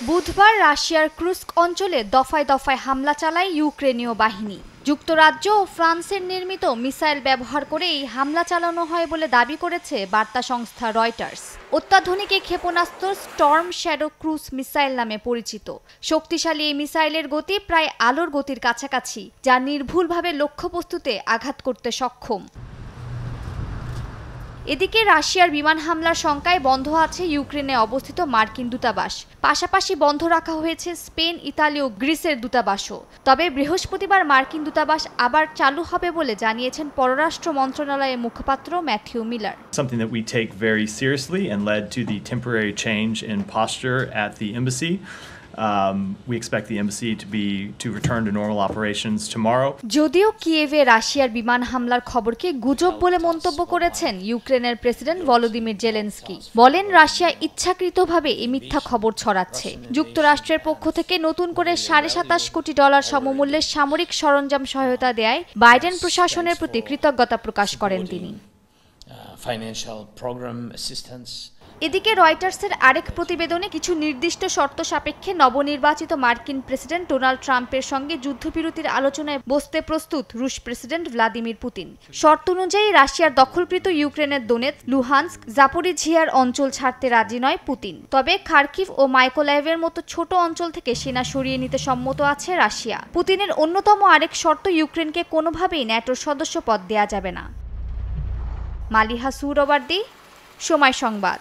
বুধবার রাশিয়ার ক্রুস্ক অঞ্চলে দফায় দফায় হামলা চালায় ইউক্রেনীয় বাহিনী। যুক্তরাজ্য ও ফ্রান্সের নির্মিত মিসাইল ব্যবহার করে এই হামলা চালানো হয় বলে দাবি করেছে বার্তা সংস্থা রয়টার্স। অত্যাধুনিক এই ক্ষেপণাস্ত্র স্টর্ম শ্যাডো ক্রুজ মিসাইল নামে পরিচিত। শক্তিশালী এই মিসাইলের গতি প্রায় আলোর গতির কাছাকাছি, যা নির্ভুলভাবে লক্ষ্যবস্তুতে আঘাত করতে সক্ষম। এদিকে রাশিয়ার বিমান হামলার শঙ্কায় বন্ধ আছে ইউক্রেনে অবস্থিত মার্কিন দূতাবাস। পাশাপাশি বন্ধ রাখা হয়েছে স্পেন, ইতালি ও গ্রিসের দূতাবাসও। তবে বৃহস্পতিবার মার্কিন দূতাবাস আবার চালু হবে বলে জানিয়েছেন পররাষ্ট্র মন্ত্রণালয়ের মুখপাত্র Matthew Miller. Something that we take very seriously and led to the temporary change in posture at the embassy. We expect the embassy to return to normal operations tomorrow. যদিও কিয়েভে রাশিয়ার বিমান হামলার খবরকে গুজব বলে মন্তব্য করেছেন ইউক্রেনের প্রেসিডেন্ট ভলোদিমির জেলেনস্কি। বলেন, রাশিয়া ইচ্ছাকৃতভাবে এই মিথ্যা খবর ছড়াচ্ছে। যুক্তরাষ্ট্রের পক্ষ থেকে নতুন করে $27.5 কোটি সমমূল্যের সামরিক সরঞ্জাম সহায়তা দেয় বাইডেন প্রশাসনের প্রতি কৃতজ্ঞতা প্রকাশ করেন তিনি। এদিকে রয়টার্সের আরেক প্রতিবেদনে কিছু নির্দিষ্ট শর্ত সাপেক্ষে নবনির্বাচিত মার্কিন প্রেসিডেন্ট ডোনাল্ড ট্রাম্পের সঙ্গে যুদ্ধবিরতির আলোচনায় বসতে প্রস্তুত রুশ প্রেসিডেন্ট ভ্লাদিমির পুতিন। শর্ত অনুযায়ী রাশিয়ার দখলকৃত ইউক্রেনের দোনেৎস্ক, লুহানস্ক, জাপোরিঝিয়ার অঞ্চল ছাড়তে রাজি নয় পুতিন। তবে খার্কিভ ও মাইকোলাইভের মতো ছোট অঞ্চল থেকে সেনা সরিয়ে নিতে সম্মত আছে রাশিয়া। পুতিনের অন্যতম আরেক শর্ত, ইউক্রেনকে কোনোভাবেই ন্যাটোর সদস্য পদ দেয়া যাবে না। মালিহা সুহরাওয়ার্দী, সময় সংবাদ।